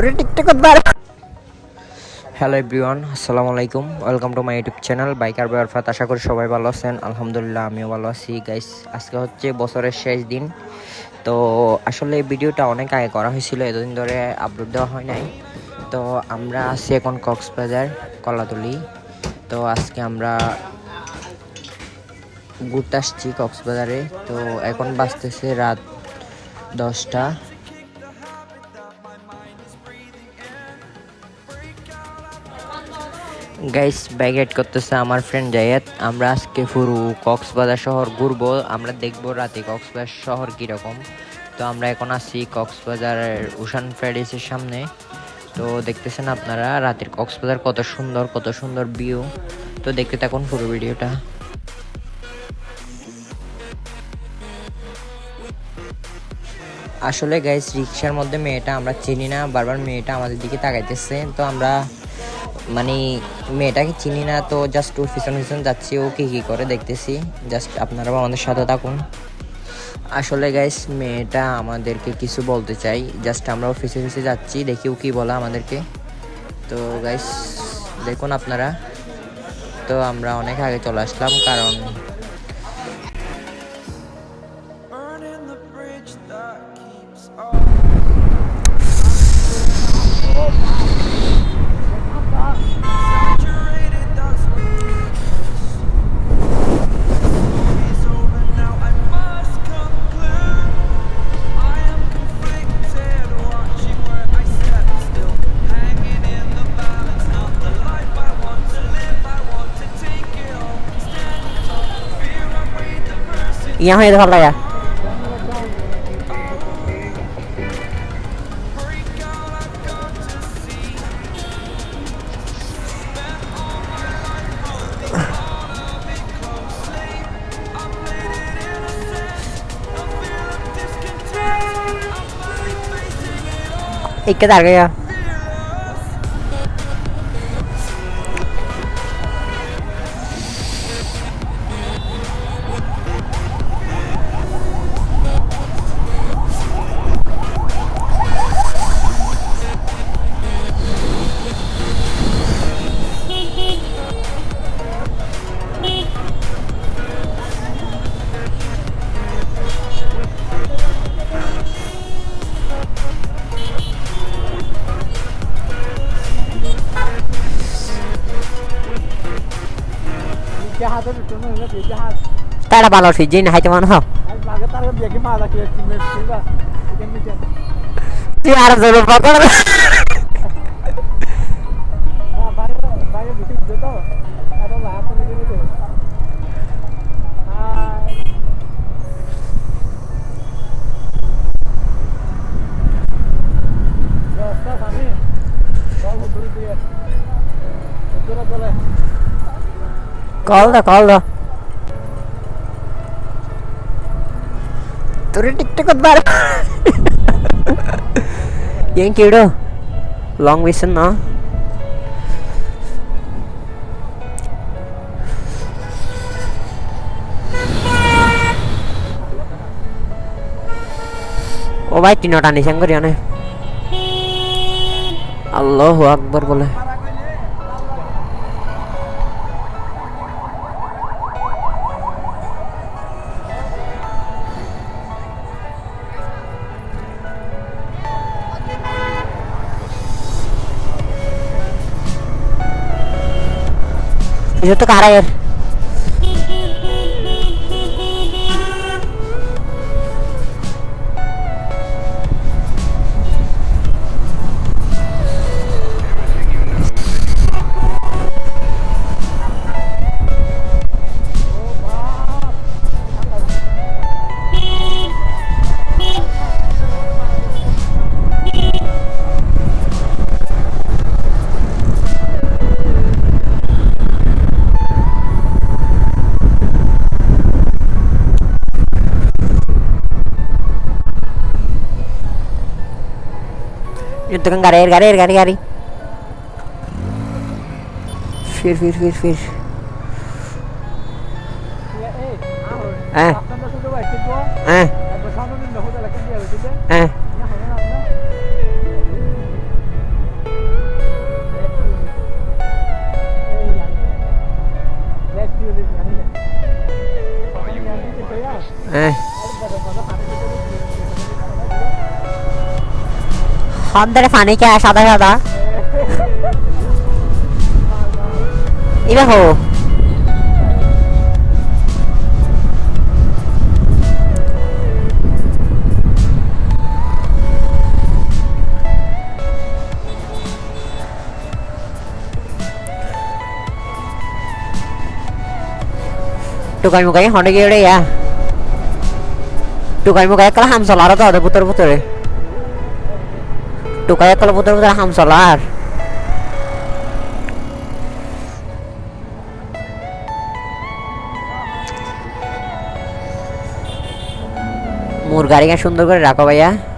তোরে টিকটক বার। Hello everyone, আসসালামু আলাইকুম। Welcome to my YouTube channel biker boy Arafat. আশা করি সবাই ভালো আছেন। আলহামদুলিল্লাহ আমিও ভালো আছি গাইস। আজকে হচ্ছে বছরের শেষ দিন। তো আসলে ভিডিওটা অনেক আগে করা হয়েছিল, এতদিন ধরে আপলোড দেওয়া হয় নাই। তো আমরা আছি এখন কক্সবাজার কলাতলি। তো আজকে আমরা ঘুরতে আসছি কক্সবাজারে। তো এখন বাজতেছে রাত 10টা। গাইস বাইক রাইড করতেছে আমার ফ্রেন্ড জায়েদ। আমরা আজকে পুরো কক্সবাজার শহর ঘুরবো, আমরা দেখবো রাতে কক্সবাজার শহর কীরকম। তো আমরা এখন আছি কক্সবাজারের ওশান প্যারাডাইসের সামনে। তো দেখতেছেন আপনারা রাতের কক্সবাজার কত সুন্দর ভিউ। তো দেখতে থাকুন পুরো ভিডিওটা। আসলে গাইস রিক্সার মধ্যে মেয়েটা আমরা চিনি না, বারবার মেয়েটা আমাদের দিকে তাকাইতেছে। তো আমরা মানে মেয়েটাকে চিনি না, তো জাস্ট ওর পিছন যাচ্ছি, ও কী করে দেখতেছি। জাস্ট আপনারাও আমাদের সাথে থাকুন। আসলে গাইস মেয়েটা আমাদেরকে কিছু বলতে চাই, জাস্ট আমরা ওর পিছে যাচ্ছি, দেখি ও কী বলে আমাদেরকে। তো গাইস দেখুন আপনারা। তো আমরা অনেক আগে চলে আসলাম, কারণ यहाँ है ভালো লাগা। इक्के आ गया। তারা ভালো ফিজিন হাইতে মান হ তুই আর জরুর পকড় কল দা তোরে টিকটক বার। yang kira long vision no. ও ভাই তিনটা নিশান করি অনেক। আল্লাহু আকবার বলে itu tuh karir. Itu kan garir. Fir. হন্দারে পানি কে সাদা সাদা ইবা হো Tukang mukanya Honda gitu ya. Tukang mukanya kalau ham solar tuh ada puter-puter. Tukangnya kalau puter-puter ham solar. মোর গাড়িকে সুন্দর করে রাখো ভাইয়া।